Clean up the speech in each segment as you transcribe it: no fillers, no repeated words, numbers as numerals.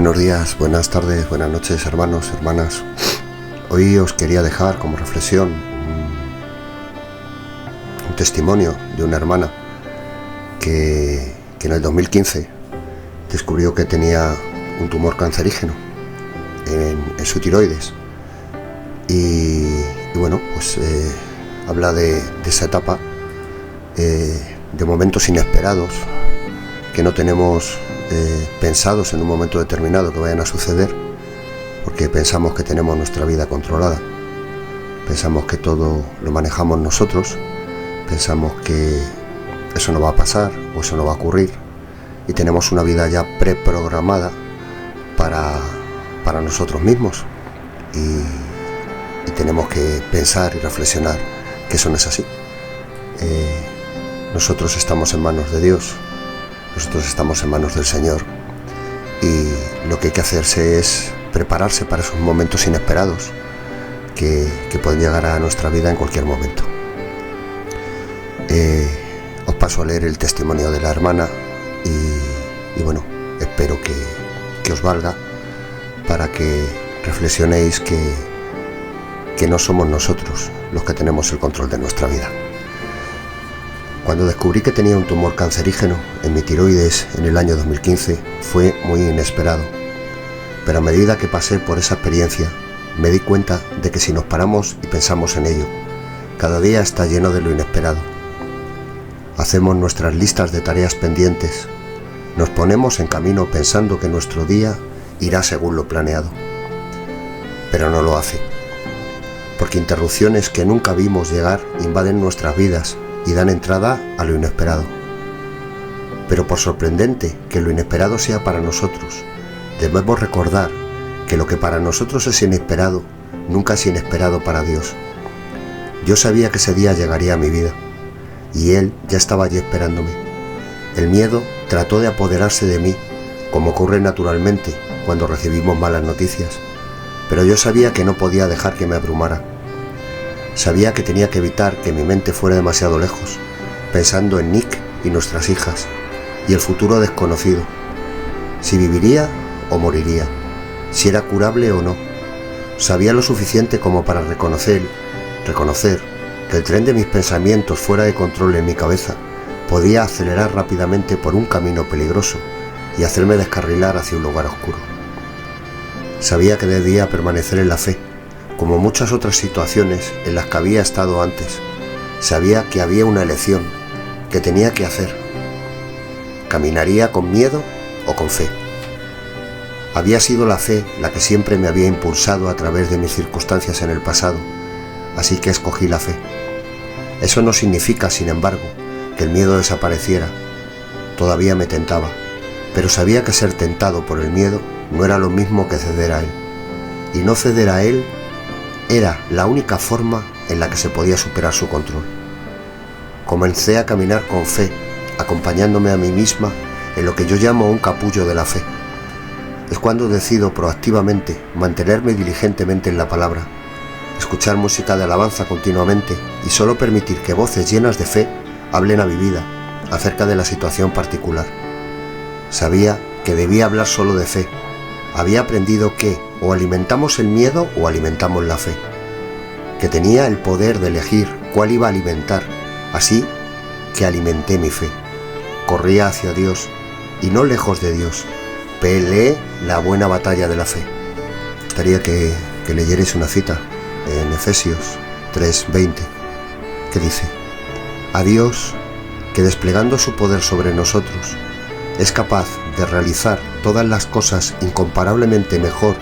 Buenos días, buenas tardes, buenas noches, hermanos, hermanas. Hoy os quería dejar como reflexión un testimonio de una hermana que en el 2015 descubrió que tenía un tumor cancerígeno en su tiroides. Y bueno, pues habla de esa etapa, de momentos inesperados que no tenemos pensados en un momento determinado que vayan a suceder, porque pensamos que tenemos nuestra vida controlada, pensamos que todo lo manejamos nosotros, pensamos que eso no va a pasar o eso no va a ocurrir, y tenemos una vida ya preprogramada para nosotros mismos, y tenemos que pensar y reflexionar que eso no es así. Nosotros estamos en manos de Dios, nosotros estamos en manos del Señor, y lo que hay que hacerse es prepararse para esos momentos inesperados que pueden llegar a nuestra vida en cualquier momento. Os paso a leer el testimonio de la hermana y bueno, espero que os valga para que reflexionéis que no somos nosotros los que tenemos el control de nuestra vida. Cuando descubrí que tenía un tumor cancerígeno en mi tiroides en el año 2015 fue muy inesperado, pero a medida que pasé por esa experiencia me di cuenta de que si nos paramos y pensamos en ello, cada día está lleno de lo inesperado. Hacemos nuestras listas de tareas pendientes, nos ponemos en camino pensando que nuestro día irá según lo planeado, pero no lo hace, porque interrupciones que nunca vimos llegar invaden nuestras vidas y dan entrada a lo inesperado. Pero por sorprendente que lo inesperado sea para nosotros, debemos recordar que lo que para nosotros es inesperado, nunca es inesperado para Dios. Yo sabía que ese día llegaría a mi vida, y Él ya estaba allí esperándome. El miedo trató de apoderarse de mí, como ocurre naturalmente cuando recibimos malas noticias, pero yo sabía que no podía dejar que me abrumara. Sabía que tenía que evitar que mi mente fuera demasiado lejos, pensando en Nick y nuestras hijas, y el futuro desconocido, si viviría o moriría, si era curable o no. Sabía lo suficiente como para reconocer que el tren de mis pensamientos fuera de control en mi cabeza podía acelerar rápidamente por un camino peligroso y hacerme descarrilar hacia un lugar oscuro. Sabía que debía permanecer en la fe, como muchas otras situaciones en las que había estado antes. Sabía que había una elección que tenía que hacer. ¿Caminaría con miedo o con fe? Había sido la fe la que siempre me había impulsado a través de mis circunstancias en el pasado, así que escogí la fe. Eso no significa, sin embargo, que el miedo desapareciera. Todavía me tentaba, pero sabía que ser tentado por el miedo no era lo mismo que ceder a él, y no ceder a él era la única forma en la que se podía superar su control. Comencé a caminar con fe, acompañándome a mí misma en lo que yo llamo un capullo de la fe. Es cuando decido proactivamente mantenerme diligentemente en la palabra, escuchar música de alabanza continuamente y solo permitir que voces llenas de fe hablen a mi vida acerca de la situación particular. Sabía que debía hablar solo de fe. Había aprendido que o alimentamos el miedo o alimentamos la fe, que tenía el poder de elegir cuál iba a alimentar, así que alimenté mi fe. Corría hacia Dios y no lejos de Dios. Peleé la buena batalla de la fe. Me gustaría que leyerais una cita en Efesios 3:20, que dice: a Dios, que desplegando su poder sobre nosotros, es capaz de realizar todas las cosas incomparablemente mejor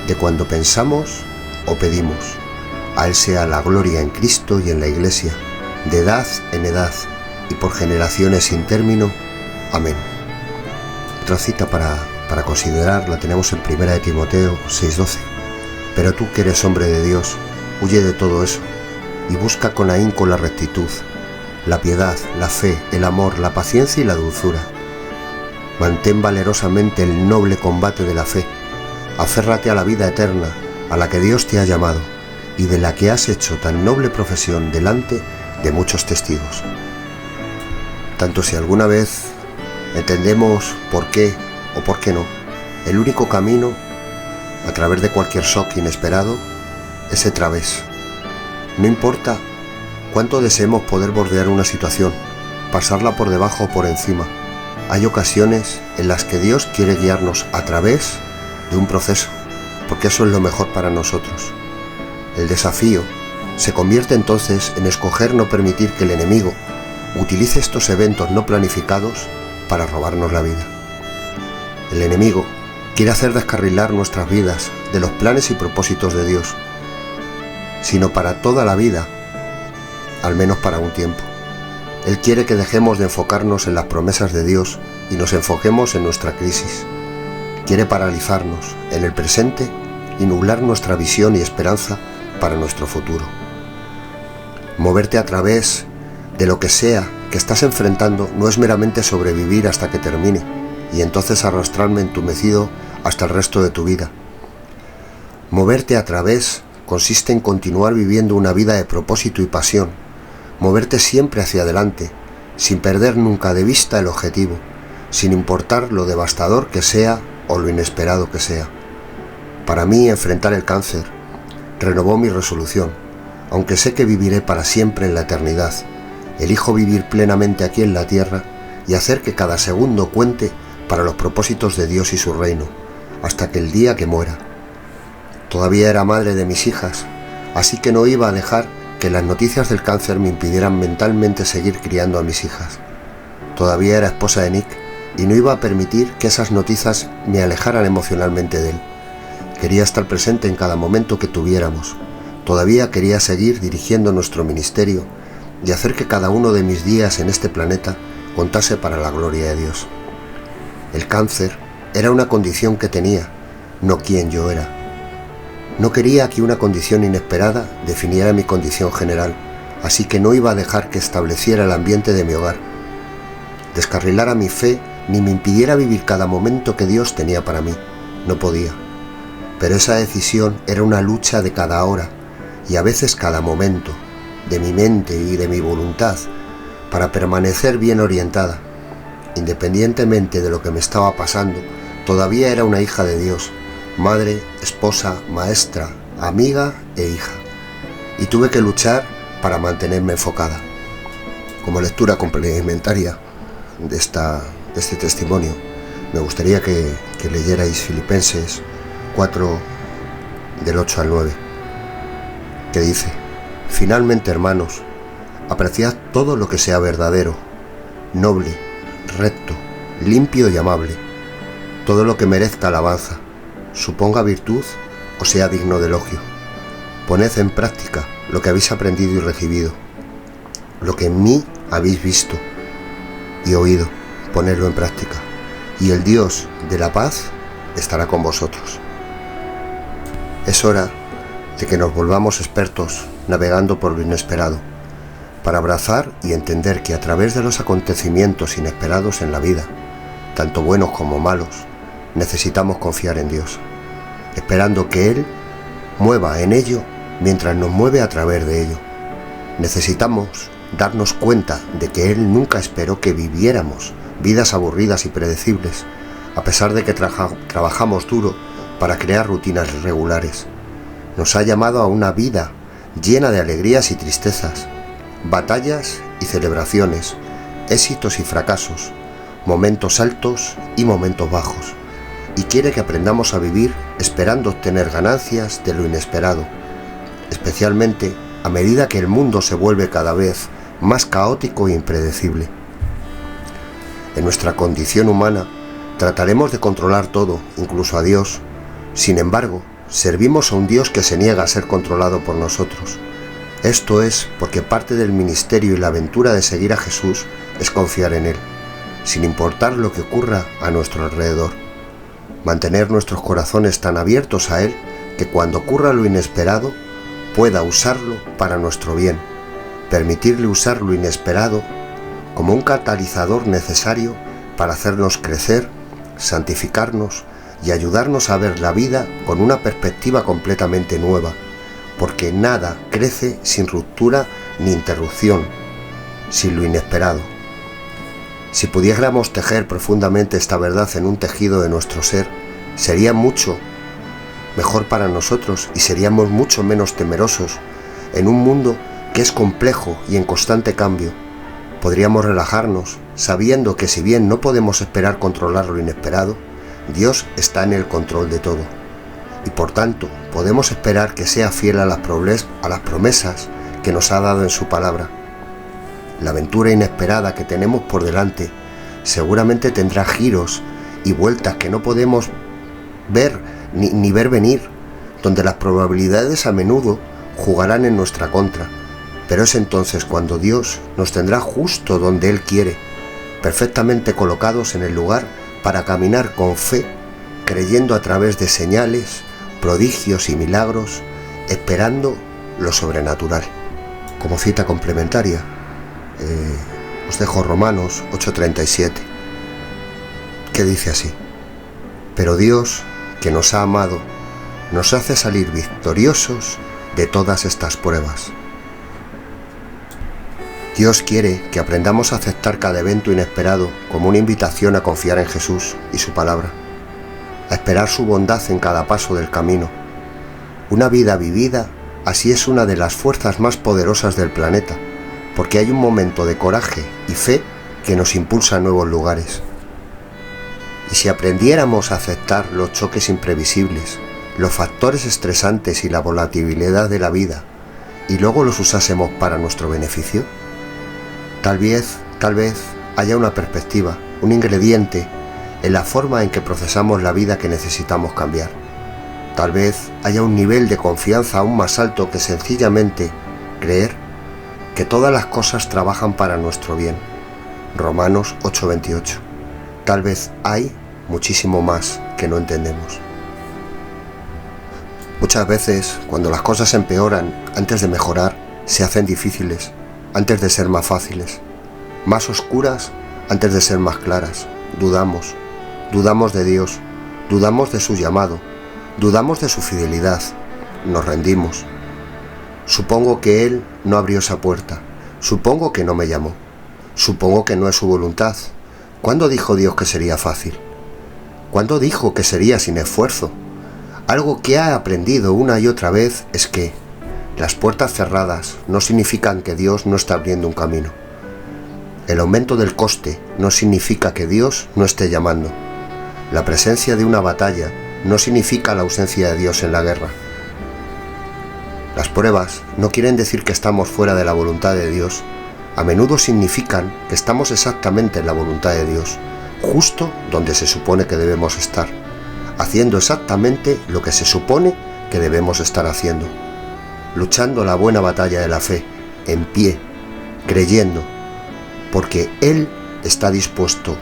de cuando pensamos o pedimos. A Él sea la gloria en Cristo y en la Iglesia, de edad en edad y por generaciones sin término. Amén. Otra cita para considerar la tenemos en 1 de Timoteo 6:12. Pero tú que eres hombre de Dios, huye de todo eso y busca con ahínco la rectitud, la piedad, la fe, el amor, la paciencia y la dulzura. Mantén valerosamente el noble combate de la fe. Aférrate a la vida eterna, a la que Dios te ha llamado y de la que has hecho tan noble profesión delante de muchos testigos. Tanto si alguna vez entendemos por qué o por qué no, El único camino, a través de cualquier shock inesperado, es a través. No importa cuánto deseemos poder bordear una situación, pasarla por debajo o por encima, hay ocasiones en las que Dios quiere guiarnos a través de un proceso, porque eso es lo mejor para nosotros. El desafío se convierte entonces en escoger no permitir que el enemigo utilice estos eventos no planificados para robarnos la vida. El enemigo quiere hacer descarrilar nuestras vidas de los planes y propósitos de Dios, sino para toda la vida, al menos para un tiempo. Él quiere que dejemos de enfocarnos en las promesas de Dios y nos enfoquemos en nuestra crisis. Quiere paralizarnos en el presente y nublar nuestra visión y esperanza para nuestro futuro. Moverte a través de lo que sea que estás enfrentando no es meramente sobrevivir hasta que termine y entonces arrastrarme entumecido hasta el resto de tu vida. Moverte a través consiste en continuar viviendo una vida de propósito y pasión, moverte siempre hacia adelante, sin perder nunca de vista el objetivo, sin importar lo devastador que sea o lo inesperado que sea. Para mí, enfrentar el cáncer renovó mi resolución. Aunque sé que viviré para siempre en la eternidad, elijo vivir plenamente aquí en la tierra y hacer que cada segundo cuente para los propósitos de Dios y su reino, hasta que el día que muera. Todavía era madre de mis hijas, así que no iba a dejar que las noticias del cáncer me impidieran mentalmente seguir criando a mis hijas. Todavía era esposa de Nick y no iba a permitir que esas noticias me alejaran emocionalmente de él. Quería estar presente en cada momento que tuviéramos. Todavía quería seguir dirigiendo nuestro ministerio y hacer que cada uno de mis días en este planeta contase para la gloria de Dios. El cáncer era una condición que tenía, no quien yo era. No quería que una condición inesperada definiera mi condición general, así que no iba a dejar que estableciera el ambiente de mi hogar, descarrilara mi fe ni me impidiera vivir cada momento que Dios tenía para mí. No podía. Pero esa decisión era una lucha de cada hora y a veces cada momento, de mi mente y de mi voluntad, para permanecer bien orientada. Independientemente de lo que me estaba pasando, todavía era una hija de Dios, madre, esposa, maestra, amiga e hija. Y tuve que luchar para mantenerme enfocada. Como lectura complementaria de este testimonio, me gustaría que leyerais Filipenses 4, del 8 al 9, que dice: finalmente, hermanos, apreciad todo lo que sea verdadero, noble, recto, limpio y amable, todo lo que merezca alabanza, suponga virtud o sea digno de elogio. Poned en práctica lo que habéis aprendido y recibido, lo que en mí habéis visto y oído, ponedlo en práctica, y el Dios de la paz estará con vosotros. Es hora de que nos volvamos expertos navegando por lo inesperado, para abrazar y entender que a través de los acontecimientos inesperados en la vida, tanto buenos como malos, necesitamos confiar en Dios, esperando que Él mueva en ello mientras nos mueve a través de ello. Necesitamos darnos cuenta de que Él nunca esperó que viviéramos vidas aburridas y predecibles, a pesar de que trabajamos duro para crear rutinas regulares. Nos ha llamado a una vida llena de alegrías y tristezas, batallas y celebraciones, éxitos y fracasos, momentos altos y momentos bajos, y quiere que aprendamos a vivir esperando obtener ganancias de lo inesperado, especialmente a medida que el mundo se vuelve cada vez más caótico e impredecible. En nuestra condición humana trataremos de controlar todo, incluso a Dios. Sin embargo, servimos a un Dios que se niega a ser controlado por nosotros. Esto es porque parte del ministerio y la aventura de seguir a Jesús es confiar en Él, sin importar lo que ocurra a nuestro alrededor. Mantener nuestros corazones tan abiertos a Él que cuando ocurra lo inesperado pueda usarlo para nuestro bien, permitirle usar lo inesperado como un catalizador necesario para hacernos crecer, santificarnos y ayudarnos a ver la vida con una perspectiva completamente nueva, porque nada crece sin ruptura ni interrupción, sin lo inesperado. Si pudiéramos tejer profundamente esta verdad en un tejido de nuestro ser, sería mucho mejor para nosotros y seríamos mucho menos temerosos en un mundo que es complejo y en constante cambio. Podríamos relajarnos sabiendo que si bien no podemos esperar controlar lo inesperado, Dios está en el control de todo. Y por tanto, podemos esperar que sea fiel a las promesas que nos ha dado en su palabra. La aventura inesperada que tenemos por delante seguramente tendrá giros y vueltas que no podemos ver ni ver venir, donde las probabilidades a menudo jugarán en nuestra contra. Pero es entonces cuando Dios nos tendrá justo donde Él quiere, perfectamente colocados en el lugar para caminar con fe, creyendo a través de señales, prodigios y milagros, esperando lo sobrenatural. Como cita complementaria, os dejo Romanos 8:37, que dice así: pero Dios, que nos ha amado, nos hace salir victoriosos de todas estas pruebas. Dios quiere que aprendamos a aceptar cada evento inesperado como una invitación a confiar en Jesús y su palabra, a esperar su bondad en cada paso del camino. Una vida vivida así es una de las fuerzas más poderosas del planeta, porque hay un momento de coraje y fe que nos impulsa a nuevos lugares. Y si aprendiéramos a aceptar los choques imprevisibles, los factores estresantes y la volatilidad de la vida, y luego los usásemos para nuestro beneficio, tal vez haya una perspectiva, un ingrediente en la forma en que procesamos la vida que necesitamos cambiar. Tal vez haya un nivel de confianza aún más alto que sencillamente creer que todas las cosas trabajan para nuestro bien. Romanos 8:28. Tal vez hay muchísimo más que no entendemos. Muchas veces, cuando las cosas empeoran, antes de mejorar, se hacen difíciles, antes de ser más fáciles, más oscuras, antes de ser más claras. Dudamos de Dios, dudamos de su llamado, dudamos de su fidelidad, nos rendimos. Supongo que Él no abrió esa puerta, supongo que no me llamó, supongo que no es su voluntad. ¿Cuándo dijo Dios que sería fácil? ¿Cuándo dijo que sería sin esfuerzo? Algo que he aprendido una y otra vez es que las puertas cerradas no significan que Dios no está abriendo un camino. El aumento del coste no significa que Dios no esté llamando. La presencia de una batalla no significa la ausencia de Dios en la guerra. Las pruebas no quieren decir que estamos fuera de la voluntad de Dios. A menudo significan que estamos exactamente en la voluntad de Dios, justo donde se supone que debemos estar, haciendo exactamente lo que se supone que debemos estar haciendo, luchando la buena batalla de la fe, en pie, creyendo, porque Él está dispuesto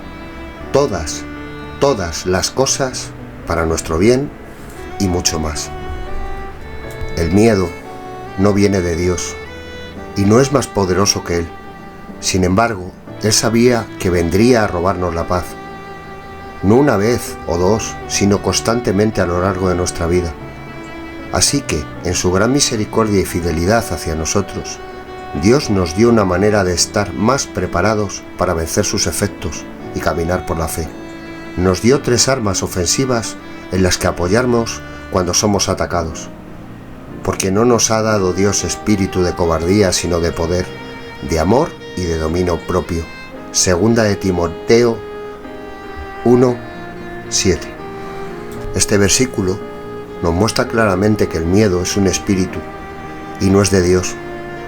todas las cosas para nuestro bien y mucho más. El miedo no viene de Dios y no es más poderoso que Él. Sin embargo, Él sabía que vendría a robarnos la paz, no una vez o dos, sino constantemente a lo largo de nuestra vida. Así que, en su gran misericordia y fidelidad hacia nosotros, Dios nos dio una manera de estar más preparados para vencer sus efectos y caminar por la fe. Nos dio 3 armas ofensivas en las que apoyarnos cuando somos atacados. Porque no nos ha dado Dios espíritu de cobardía, sino de poder, de amor y de dominio propio. Segunda de Timoteo 1:7. Este versículo nos muestra claramente que el miedo es un espíritu y no es de Dios.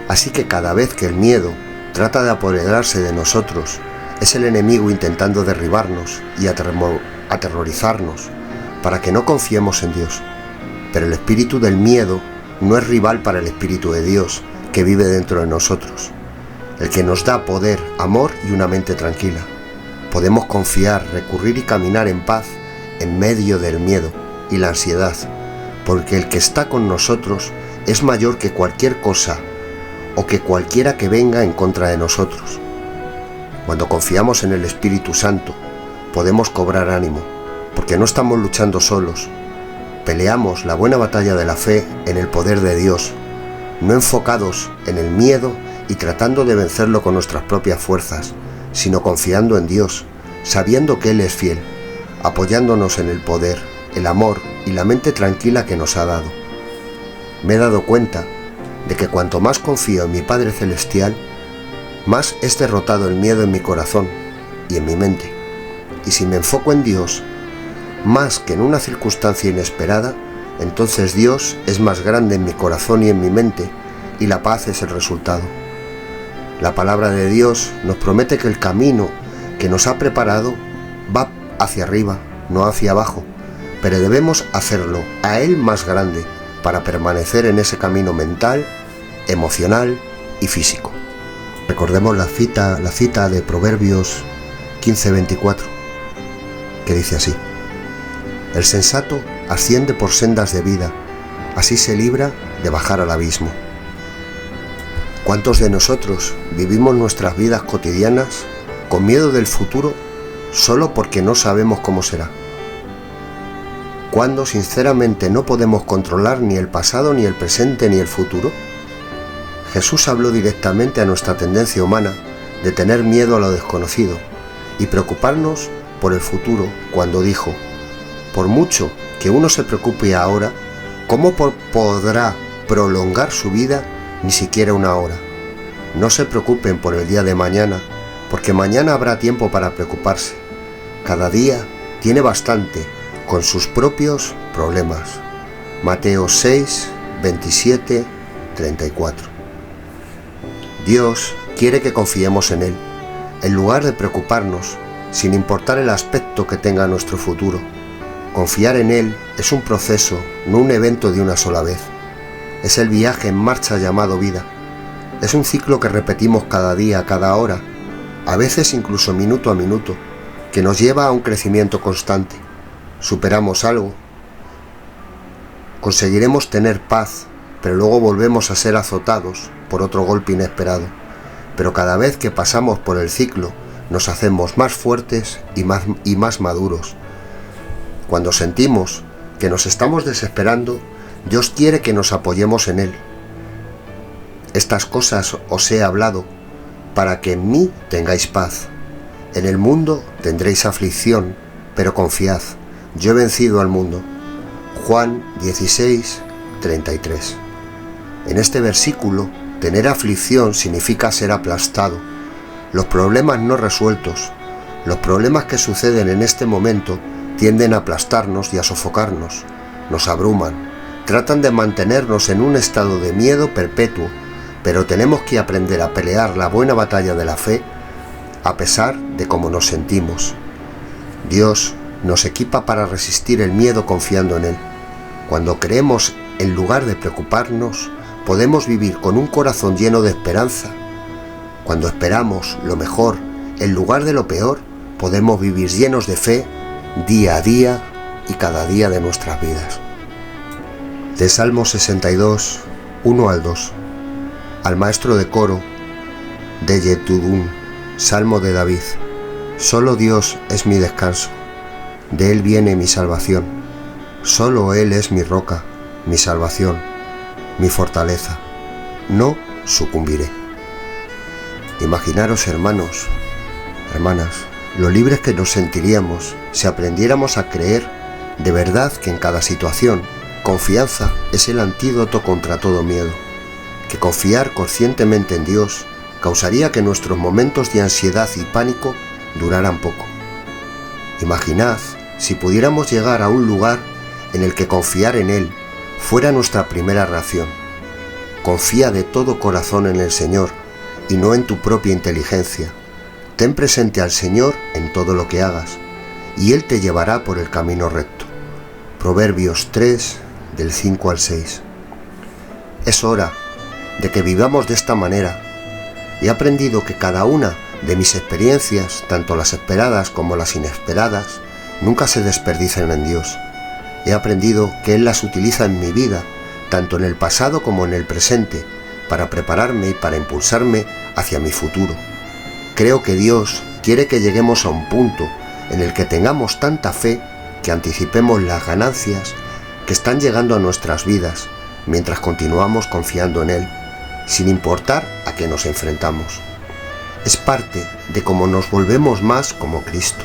Así que cada vez que el miedo trata de apoderarse de nosotros, es el enemigo intentando derribarnos y aterrorizarnos para que no confiemos en Dios. Pero el espíritu del miedo no es rival para el espíritu de Dios que vive dentro de nosotros, el que nos da poder, amor y una mente tranquila. Podemos confiar, recurrir y caminar en paz en medio del miedo y la ansiedad, porque el que está con nosotros es mayor que cualquier cosa o que cualquiera que venga en contra de nosotros. Cuando confiamos en el Espíritu Santo, podemos cobrar ánimo, porque no estamos luchando solos. Peleamos la buena batalla de la fe en el poder de Dios, no enfocados en el miedo y tratando de vencerlo con nuestras propias fuerzas, sino confiando en Dios, sabiendo que Él es fiel, apoyándonos en el poder, el amor y la mente tranquila que nos ha dado. Me he dado cuenta de que cuanto más confío en mi Padre Celestial, más es derrotado el miedo en mi corazón y en mi mente. Y si me enfoco en Dios, más que en una circunstancia inesperada, entonces Dios es más grande en mi corazón y en mi mente, y la paz es el resultado. La palabra de Dios nos promete que el camino que nos ha preparado va hacia arriba, no hacia abajo, pero debemos hacerlo a Él más grande para permanecer en ese camino mental, emocional y físico. Recordemos la cita de Proverbios 15:24, que dice así: el sensato asciende por sendas de vida, así se libra de bajar al abismo. ¿Cuántos de nosotros vivimos nuestras vidas cotidianas con miedo del futuro solo porque no sabemos cómo será? ¿Cuándo sinceramente no podemos controlar ni el pasado, ni el presente, ni el futuro? Jesús habló directamente a nuestra tendencia humana de tener miedo a lo desconocido y preocuparnos por el futuro cuando dijo: por mucho que uno se preocupe ahora, ¿cómo podrá prolongar su vida ni siquiera una hora? No se preocupen por el día de mañana, porque mañana habrá tiempo para preocuparse. Cada día tiene bastante con sus propios problemas. Mateo 6, 27, 34. Dios quiere que confiemos en Él, en lugar de preocuparnos, sin importar el aspecto que tenga nuestro futuro. Confiar en Él es un proceso, no un evento de una sola vez. Es el viaje en marcha llamado vida. Es un ciclo que repetimos cada día, cada hora, a veces incluso minuto a minuto, que nos lleva a un crecimiento constante. Superamos algo, conseguiremos tener paz, pero luego volvemos a ser azotados por otro golpe inesperado. Pero cada vez que pasamos por el ciclo, nos hacemos más fuertes y más maduros. Cuando sentimos que nos estamos desesperando, Dios quiere que nos apoyemos en Él. Estas cosas os he hablado para que en mí tengáis paz. En el mundo tendréis aflicción, pero confiad, yo he vencido al mundo. Juan 16, 33. En este versículo, tener aflicción significa ser aplastado. Los problemas no resueltos, los problemas que suceden en este momento, tienden a aplastarnos y a sofocarnos, nos abruman, tratan de mantenernos en un estado de miedo perpetuo, pero tenemos que aprender a pelear la buena batalla de la fe a pesar de cómo nos sentimos. Dios nos equipa para resistir el miedo confiando en Él. Cuando creemos en lugar de preocuparnos, podemos vivir con un corazón lleno de esperanza. Cuando esperamos lo mejor en lugar de lo peor, podemos vivir llenos de fe día a día y cada día de nuestras vidas. De Salmo 62, 1 al 2. Al maestro de coro de Yetudún, Salmo de David. Solo Dios es mi descanso, de Él viene mi salvación. Solo Él es mi roca, mi salvación, mi fortaleza. No sucumbiré. Imaginaros, hermanos, hermanas, lo libres que nos sentiríamos si aprendiéramos a creer de verdad que en cada situación, confianza es el antídoto contra todo miedo, que confiar conscientemente en Dios causaría que nuestros momentos de ansiedad y pánico duraran poco. Imaginad si pudiéramos llegar a un lugar en el que confiar en Él fuera nuestra primera reacción. Confía de todo corazón en el Señor y no en tu propia inteligencia. Ten presente al Señor en todo lo que hagas, y Él te llevará por el camino recto. Proverbios 3, del 5 al 6. Es hora de que vivamos de esta manera. He aprendido que cada una de mis experiencias, tanto las esperadas como las inesperadas, nunca se desperdician en Dios. He aprendido que Él las utiliza en mi vida, tanto en el pasado como en el presente, para prepararme y para impulsarme hacia mi futuro. Creo que Dios quiere que lleguemos a un punto en el que tengamos tanta fe que anticipemos las ganancias que están llegando a nuestras vidas mientras continuamos confiando en Él, sin importar a qué nos enfrentamos. Es parte de cómo nos volvemos más como Cristo.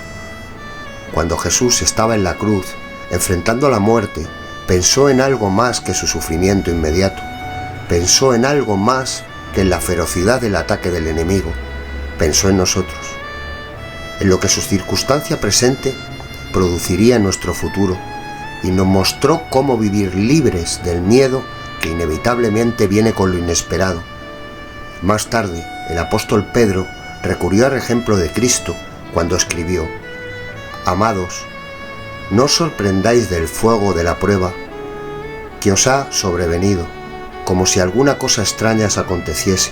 Cuando Jesús estaba en la cruz, enfrentando la muerte, pensó en algo más que su sufrimiento inmediato, pensó en algo más que en la ferocidad del ataque del enemigo, pensó en nosotros, en lo que su circunstancia presente produciría en nuestro futuro, y nos mostró cómo vivir libres del miedo que inevitablemente viene con lo inesperado. Más tarde, el apóstol Pedro recurrió al ejemplo de Cristo cuando escribió: Amados, no os sorprendáis del fuego de la prueba que os ha sobrevenido, como si alguna cosa extraña os aconteciese,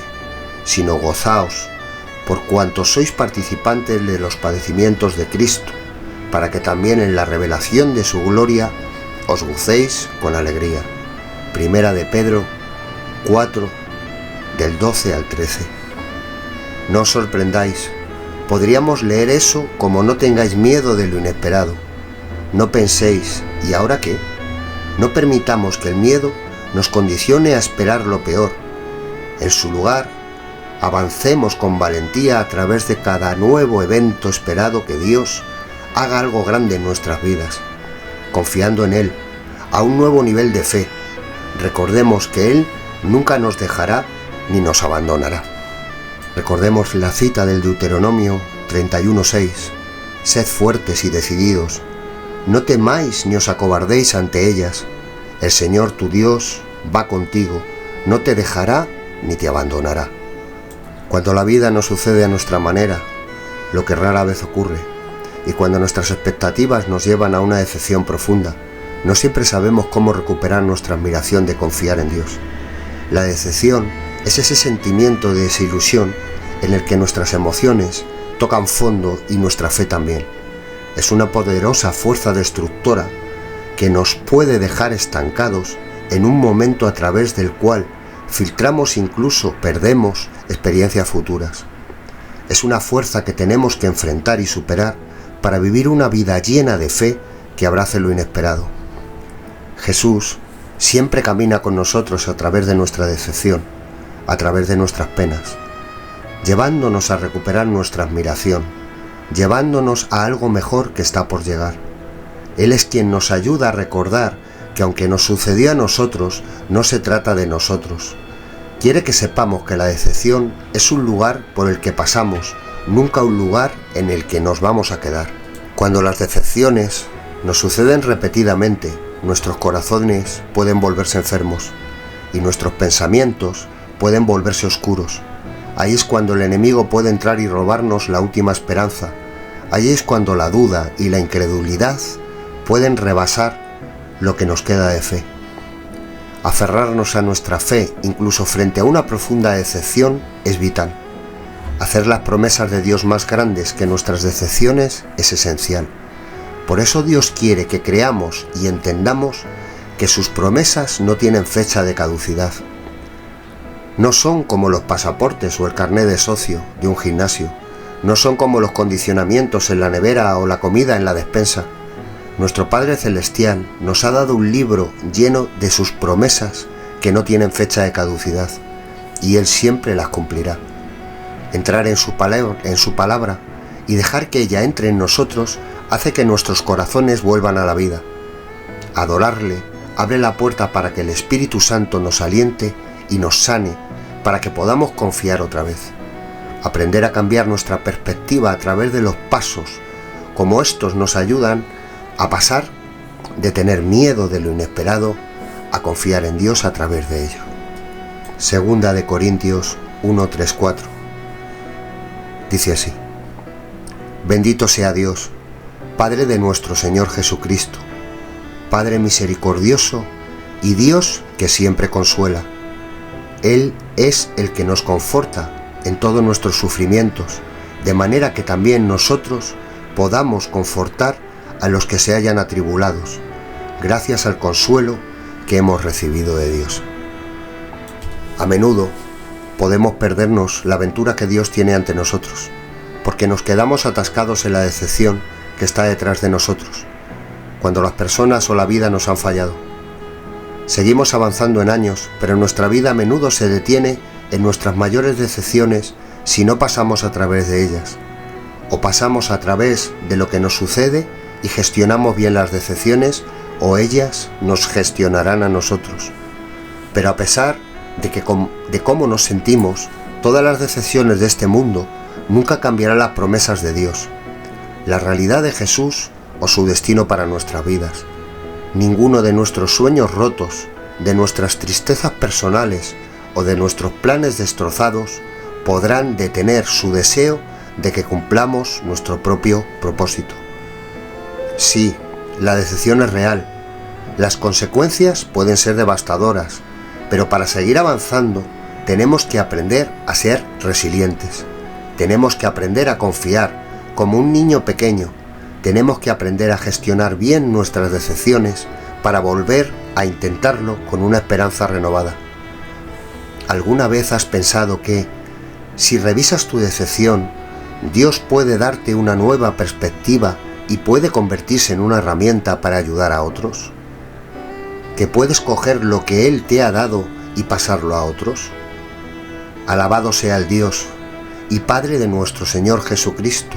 sino gozaos, por cuanto sois participantes de los padecimientos de Cristo, para que también en la revelación de su gloria os gocéis con alegría. Primera de Pedro 4, del 12 al 13. No os sorprendáis. Podríamos leer eso como no tengáis miedo de lo inesperado. No penséis, ¿y ahora qué? No permitamos que el miedo nos condicione a esperar lo peor. En su lugar, avancemos con valentía a través de cada nuevo evento esperado que Dios haga algo grande en nuestras vidas, confiando en Él, a un nuevo nivel de fe. Recordemos que Él nunca nos dejará ni nos abandonará. Recordemos la cita del Deuteronomio 31:6. Sed fuertes y decididos, no temáis ni os acobardéis ante ellas. El Señor tu Dios va contigo, no te dejará ni te abandonará. Cuando la vida no sucede a nuestra manera, lo que rara vez ocurre, y cuando nuestras expectativas nos llevan a una decepción profunda, no siempre sabemos cómo recuperar nuestra admiración de confiar en Dios. La decepción es ese sentimiento de desilusión en el que nuestras emociones tocan fondo y nuestra fe también. Es una poderosa fuerza destructora que nos puede dejar estancados en un momento a través del cual filtramos, incluso perdemos experiencias futuras. Es una fuerza que tenemos que enfrentar y superar para vivir una vida llena de fe que abrace lo inesperado. Jesús siempre camina con nosotros a través de nuestra decepción, a través de nuestras penas, llevándonos a recuperar nuestra admiración, llevándonos a algo mejor que está por llegar. Él es quien nos ayuda a recordar que aunque nos sucedió a nosotros, no se trata de nosotros. Quiere que sepamos que la decepción es un lugar por el que pasamos, nunca un lugar en el que nos vamos a quedar. Cuando las decepciones nos suceden repetidamente, nuestros corazones pueden volverse enfermos y nuestros pensamientos pueden volverse oscuros. Ahí es cuando el enemigo puede entrar y robarnos la última esperanza. Ahí es cuando la duda y la incredulidad pueden rebasar lo que nos queda de fe. Aferrarnos a nuestra fe, incluso frente a una profunda decepción, es vital. Hacer las promesas de Dios más grandes que nuestras decepciones es esencial. Por eso Dios quiere que creamos y entendamos que sus promesas no tienen fecha de caducidad. No son como los pasaportes o el carné de socio de un gimnasio. No son como los condicionamientos en la nevera o la comida en la despensa. Nuestro Padre Celestial nos ha dado un libro lleno de sus promesas que no tienen fecha de caducidad, y Él siempre las cumplirá. Entrar en su palabra y dejar que ella entre en nosotros hace que nuestros corazones vuelvan a la vida. Adorarle abre la puerta para que el Espíritu Santo nos aliente y nos sane, para que podamos confiar otra vez. Aprender a cambiar nuestra perspectiva a través de los pasos como estos nos ayudan a pasar de tener miedo de lo inesperado a confiar en Dios a través de ello. Segunda de Corintios 1, 3, 4. Dice así: Bendito sea Dios, Padre de nuestro Señor Jesucristo, Padre misericordioso y Dios que siempre consuela. Él es el que nos conforta en todos nuestros sufrimientos, de manera que también nosotros podamos confortar a los que se hallan atribulados, gracias al consuelo que hemos recibido de Dios. A menudo podemos perdernos la aventura que Dios tiene ante nosotros, porque nos quedamos atascados en la decepción que está detrás de nosotros, cuando las personas o la vida nos han fallado. Seguimos avanzando en años, pero nuestra vida a menudo se detiene en nuestras mayores decepciones si no pasamos a través de ellas, o pasamos a través de lo que nos sucede y gestionamos bien las decepciones, o ellas nos gestionarán a nosotros. Pero a pesar de cómo nos sentimos, todas las decepciones de este mundo nunca cambiarán las promesas de Dios, la realidad de Jesús o su destino para nuestras vidas. Ninguno de nuestros sueños rotos, de nuestras tristezas personales o de nuestros planes destrozados podrán detener su deseo de que cumplamos nuestro propio propósito. Sí, la decepción es real. Las consecuencias pueden ser devastadoras, pero para seguir avanzando tenemos que aprender a ser resilientes. Tenemos que aprender a confiar como un niño pequeño. Tenemos que aprender a gestionar bien nuestras decepciones para volver a intentarlo con una esperanza renovada. ¿Alguna vez has pensado que, si revisas tu decepción, Dios puede darte una nueva perspectiva y puede convertirse en una herramienta para ayudar a otros? ¿Que puedes coger lo que Él te ha dado y pasarlo a otros? Alabado sea el Dios y Padre de nuestro Señor Jesucristo,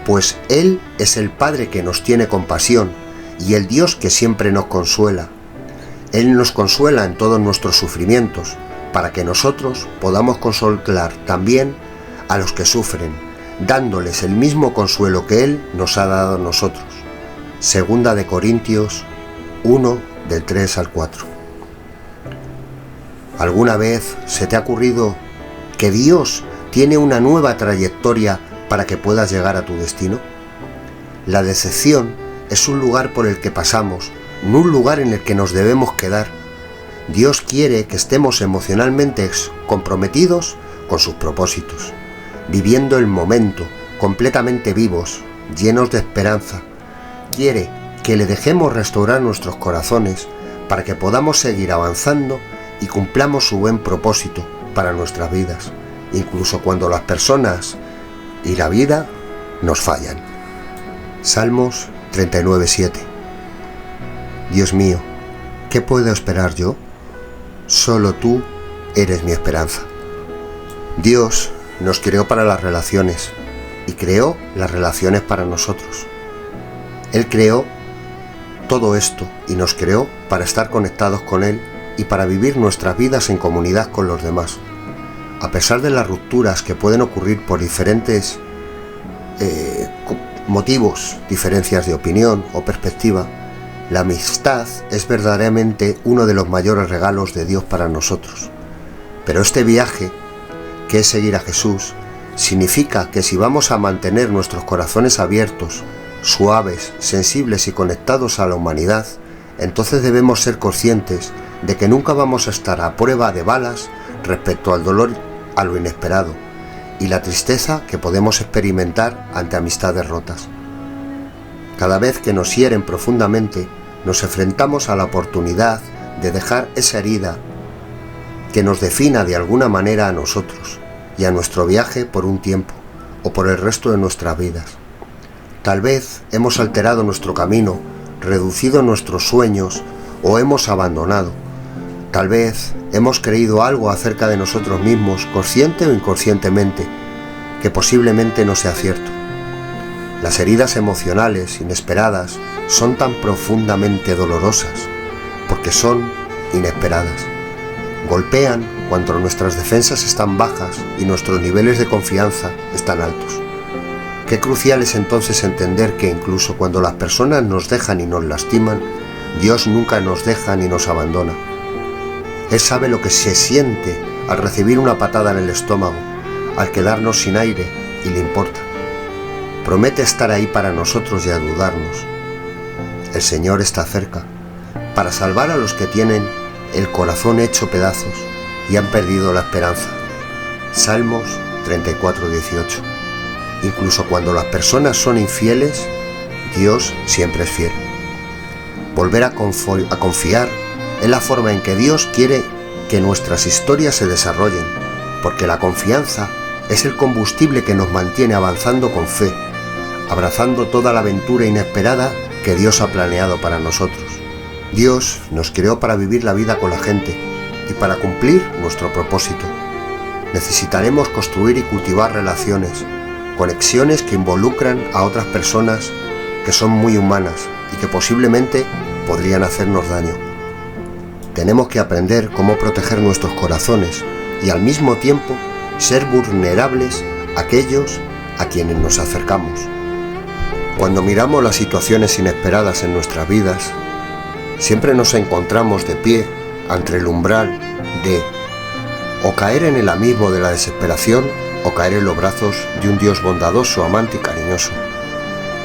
pues Él es el Padre que nos tiene compasión y el Dios que siempre nos consuela. Él nos consuela en todos nuestros sufrimientos, para que nosotros podamos consolar también a los que sufren, dándoles el mismo consuelo que Él nos ha dado a nosotros. Segunda de Corintios 1, del 3 al 4. ¿Alguna vez se te ha ocurrido que Dios tiene una nueva trayectoria para que puedas llegar a tu destino? La decepción es un lugar por el que pasamos, no un lugar en el que nos debemos quedar. Dios quiere que estemos emocionalmente comprometidos con sus propósitos, viviendo el momento, completamente vivos, llenos de esperanza. Quiere que le dejemos restaurar nuestros corazones para que podamos seguir avanzando y cumplamos su buen propósito para nuestras vidas, incluso cuando las personas y la vida nos fallan. Salmos 39:7. Dios mío, ¿qué puedo esperar yo? Solo tú eres mi esperanza. Dios nos creó para las relaciones y creó las relaciones para nosotros. Él creó todo esto y nos creó para estar conectados con Él y para vivir nuestras vidas en comunidad con los demás. A pesar de las rupturas que pueden ocurrir por diferentes motivos, diferencias de opinión o perspectiva, la amistad es verdaderamente uno de los mayores regalos de Dios para nosotros. Pero este viaje, que es seguir a Jesús, significa que si vamos a mantener nuestros corazones abiertos, suaves, sensibles y conectados a la humanidad, entonces debemos ser conscientes de que nunca vamos a estar a prueba de balas respecto al dolor, a lo inesperado, y la tristeza que podemos experimentar ante amistades rotas. Cada vez que nos hieren profundamente, nos enfrentamos a la oportunidad de dejar esa herida que nos defina de alguna manera a nosotros y a nuestro viaje por un tiempo o por el resto de nuestras vidas. Tal vez hemos alterado nuestro camino, reducido nuestros sueños o hemos abandonado. Tal vez hemos creído algo acerca de nosotros mismos, consciente o inconscientemente, que posiblemente no sea cierto. Las heridas emocionales inesperadas son tan profundamente dolorosas porque son inesperadas. Golpean cuando nuestras defensas están bajas y nuestros niveles de confianza están altos. Qué crucial es entonces entender que incluso cuando las personas nos dejan y nos lastiman, Dios nunca nos deja ni nos abandona. Él sabe lo que se siente al recibir una patada en el estómago, al quedarnos sin aire, y le importa. Promete estar ahí para nosotros y ayudarnos. El Señor está cerca, para salvar a los que tienen el corazón hecho pedazos y han perdido la esperanza. Salmos 34:18. Incluso cuando las personas son infieles, Dios siempre es fiel. Volver a confiar es la forma en que Dios quiere que nuestras historias se desarrollen, porque la confianza es el combustible que nos mantiene avanzando con fe, abrazando toda la aventura inesperada que Dios ha planeado para nosotros. Dios nos creó para vivir la vida con la gente y para cumplir nuestro propósito. Necesitaremos construir y cultivar relaciones, conexiones que involucran a otras personas que son muy humanas y que posiblemente podrían hacernos daño. Tenemos que aprender cómo proteger nuestros corazones y al mismo tiempo ser vulnerables a aquellos a quienes nos acercamos. Cuando miramos las situaciones inesperadas en nuestras vidas, siempre nos encontramos de pie ante el umbral de o caer en el abismo de la desesperación o caer en los brazos de un Dios bondadoso, amante y cariñoso.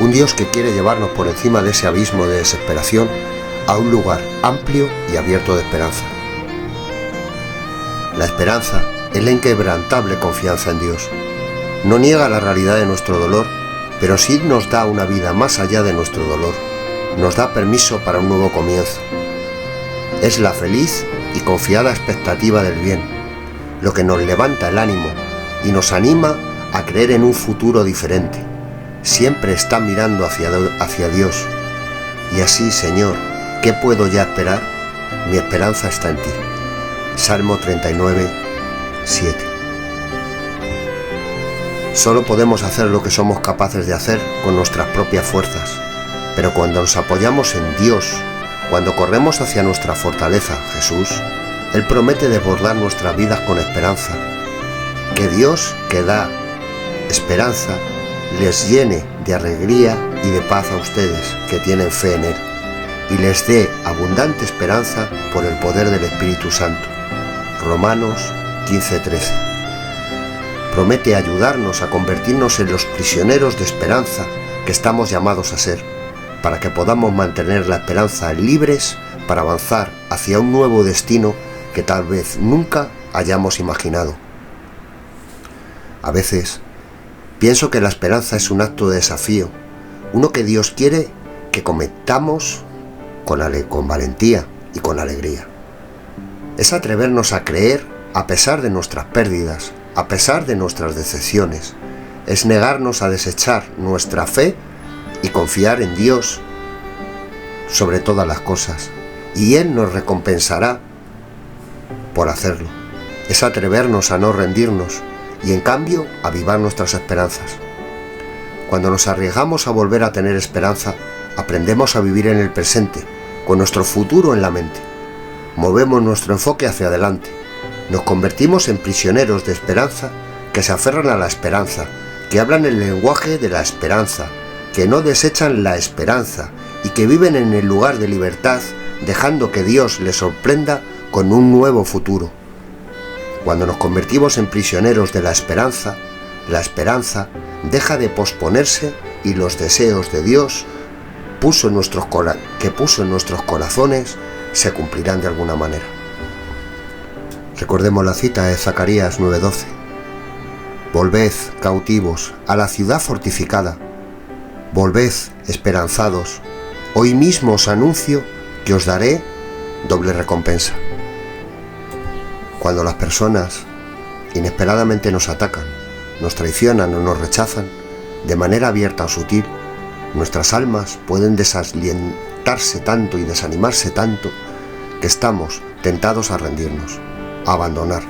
Un Dios que quiere llevarnos por encima de ese abismo de desesperación a un lugar amplio y abierto de esperanza. La esperanza es la inquebrantable confianza en Dios. No niega la realidad de nuestro dolor, pero sí nos da una vida más allá de nuestro dolor. Nos da permiso para un nuevo comienzo. Es la feliz y confiada expectativa del bien, lo que nos levanta el ánimo y nos anima a creer en un futuro diferente. Siempre está mirando hacia Dios. Y así, Señor, ¿qué puedo ya esperar? Mi esperanza está en ti. Salmo 39, 7. Solo podemos hacer lo que somos capaces de hacer con nuestras propias fuerzas, pero cuando nos apoyamos en Dios, cuando corremos hacia nuestra fortaleza, Jesús, Él promete desbordar nuestras vidas con esperanza. Que Dios, que da esperanza, les llene de alegría y de paz a ustedes que tienen fe en Él, y les dé abundante esperanza por el poder del Espíritu Santo. Romanos 15:13. Promete ayudarnos a convertirnos en los prisioneros de esperanza que estamos llamados a ser, para que podamos mantener la esperanza libres para avanzar hacia un nuevo destino que tal vez nunca hayamos imaginado. A veces pienso que la esperanza es un acto de desafío, uno que Dios quiere que cometamos con valentía y con alegría. Es atrevernos a creer a pesar de nuestras pérdidas, a pesar de nuestras decepciones. Es negarnos a desechar nuestra fe y confiar en Dios sobre todas las cosas, y Él nos recompensará por hacerlo. Es atrevernos a no rendirnos y en cambio avivar nuestras esperanzas. Cuando nos arriesgamos a volver a tener esperanza, aprendemos a vivir en el presente, con nuestro futuro en la mente. Movemos nuestro enfoque hacia adelante. Nos convertimos en prisioneros de esperanza que se aferran a la esperanza, que hablan el lenguaje de la esperanza, que no desechan la esperanza y que viven en el lugar de libertad, dejando que Dios les sorprenda con un nuevo futuro. Cuando nos convertimos en prisioneros de la esperanza deja de posponerse y los deseos de Dios que puso en nuestros corazones se cumplirán de alguna manera. Recordemos la cita de Zacarías 9:12. Volved, cautivos, a la ciudad fortificada. Volved, esperanzados. Hoy mismo os anuncio que os daré doble recompensa. Cuando las personas inesperadamente nos atacan, nos traicionan o nos rechazan, de manera abierta o sutil, nuestras almas pueden desalientarse tanto y desanimarse tanto que estamos tentados a rendirnos, a abandonar,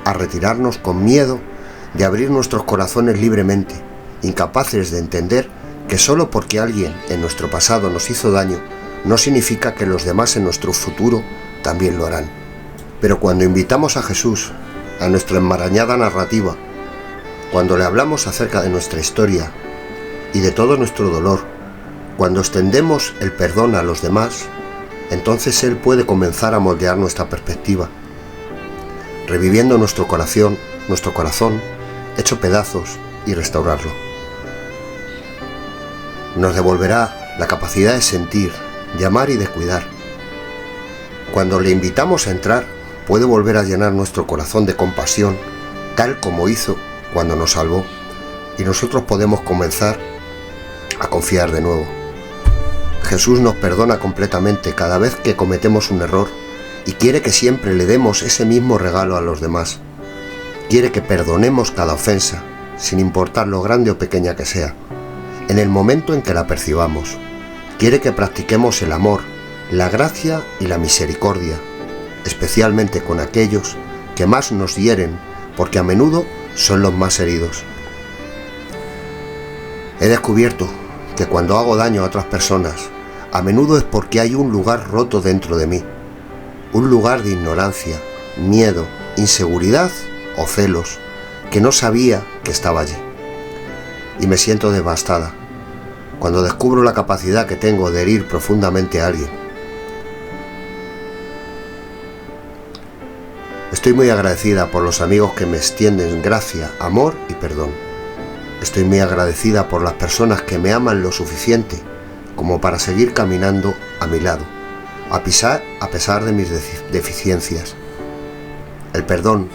a retirarnos con miedo de abrir nuestros corazones libremente, incapaces de entender que solo porque alguien en nuestro pasado nos hizo daño, no significa que los demás en nuestro futuro también lo harán. Pero cuando invitamos a Jesús a nuestra enmarañada narrativa, cuando le hablamos acerca de nuestra historia y de todo nuestro dolor, cuando extendemos el perdón a los demás, entonces Él puede comenzar a moldear nuestra perspectiva, reviviendo nuestro corazón hecho pedazos y restaurarlo. Nos devolverá la capacidad de sentir, de amar y de cuidar. Cuando le invitamos a entrar, puede volver a llenar nuestro corazón de compasión, tal como hizo cuando nos salvó, y nosotros podemos comenzar a confiar de nuevo. Jesús nos perdona completamente cada vez que cometemos un error y quiere que siempre le demos ese mismo regalo a los demás. Quiere que perdonemos cada ofensa, sin importar lo grande o pequeña que sea, en el momento en que la percibamos. Quiere que practiquemos el amor, la gracia y la misericordia, especialmente con aquellos que más nos hieren, porque a menudo son los más heridos. He descubierto que cuando hago daño a otras personas, a menudo es porque hay un lugar roto dentro de mí, un lugar de ignorancia, miedo, inseguridad o celos, que no sabía que estaba allí. Y me siento devastada cuando descubro la capacidad que tengo de herir profundamente a alguien. Estoy muy agradecida por los amigos que me extienden gracia, amor y perdón. Estoy muy agradecida por las personas que me aman lo suficiente como para seguir caminando a mi lado, a pesar de mis deficiencias. El perdón,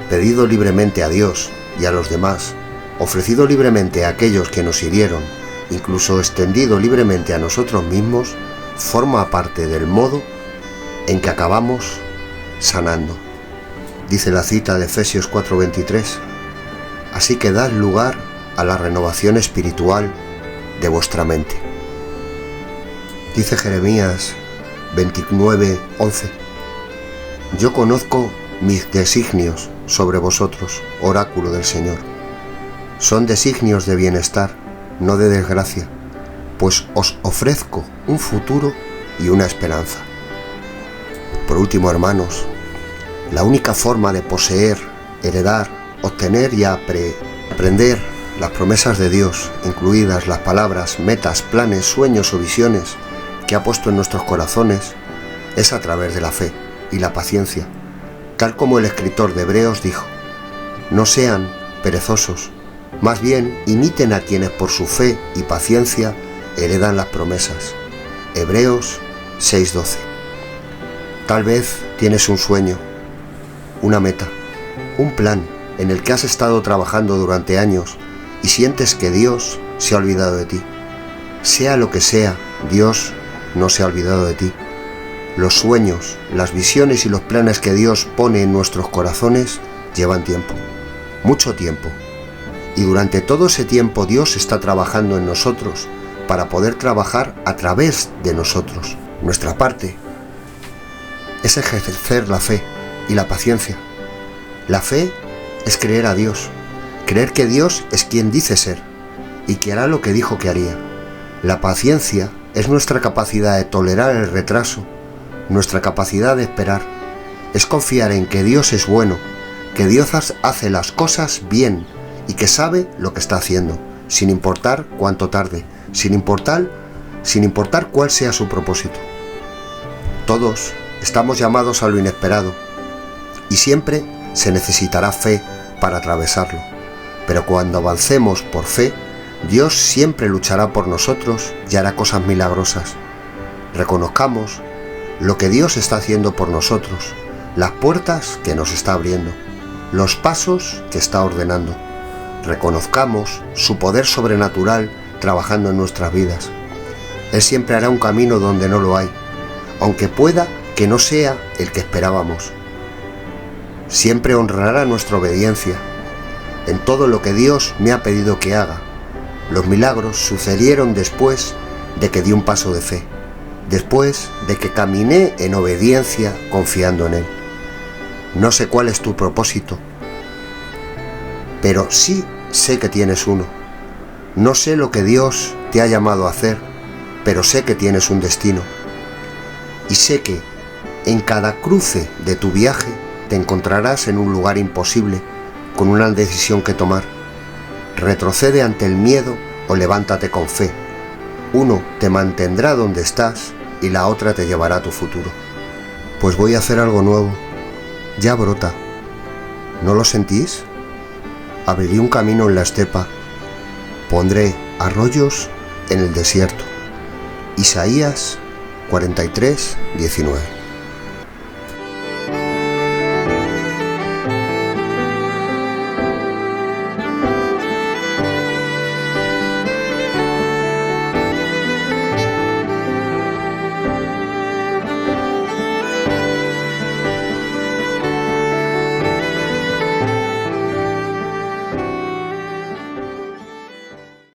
pedido libremente a Dios y a los demás, ofrecido libremente a aquellos que nos hirieron, incluso extendido libremente a nosotros mismos, forma parte del modo en que acabamos sanando. Dice la cita de Efesios 4:23, así que dad lugar a la renovación espiritual de vuestra mente. Dice Jeremías 29:11, yo conozco mis designios sobre vosotros, oráculo del Señor. Son designios de bienestar, no de desgracia, pues os ofrezco un futuro y una esperanza. Por último, hermanos, la única forma de poseer, heredar, obtener y aprender las promesas de Dios, incluidas las palabras, metas, planes, sueños o visiones que ha puesto en nuestros corazones, es a través de la fe y la paciencia, tal como el escritor de Hebreos dijo, no sean perezosos, más bien imiten a quienes por su fe y paciencia heredan las promesas. Hebreos 6:12. Tal vez tienes un sueño, una meta, un plan en el que has estado trabajando durante años y sientes que Dios se ha olvidado de ti. Sea lo que sea, Dios no se ha olvidado de ti. Los sueños, las visiones y los planes que Dios pone en nuestros corazones llevan tiempo, mucho tiempo. Y durante todo ese tiempo Dios está trabajando en nosotros para poder trabajar a través de nosotros. Nuestra parte es ejercer la fe y la paciencia. La fe es creer a Dios, creer que Dios es quien dice ser y que hará lo que dijo que haría. La paciencia es nuestra capacidad de tolerar el retraso, nuestra capacidad de esperar. Es confiar en que Dios es bueno, que Dios hace las cosas bien y que sabe lo que está haciendo, sin importar cuánto tarde, sin importar cuál sea su propósito. Todos estamos llamados a lo inesperado y siempre se necesitará fe para atravesarlo. Pero cuando avancemos por fe, Dios siempre luchará por nosotros y hará cosas milagrosas. Reconozcamos lo que Dios está haciendo por nosotros, las puertas que nos está abriendo, los pasos que está ordenando. Reconozcamos su poder sobrenatural trabajando en nuestras vidas. Él siempre hará un camino donde no lo hay, aunque pueda que no sea el que esperábamos. Siempre honrará nuestra obediencia en todo lo que Dios me ha pedido que haga. Los milagros sucedieron después de que di un paso de fe, después de que caminé en obediencia confiando en Él. No sé cuál es tu propósito, pero sí sé que tienes uno. No sé lo que Dios te ha llamado a hacer, pero sé que tienes un destino. Y sé que en cada cruce de tu viaje te encontrarás en un lugar imposible, con una decisión que tomar. Retrocede ante el miedo o levántate con fe. Uno te mantendrá donde estás y la otra te llevará a tu futuro. Pues voy a hacer algo nuevo. Ya brota. ¿No lo sentís? Abriré un camino en la estepa. Pondré arroyos en el desierto. Isaías 43:19.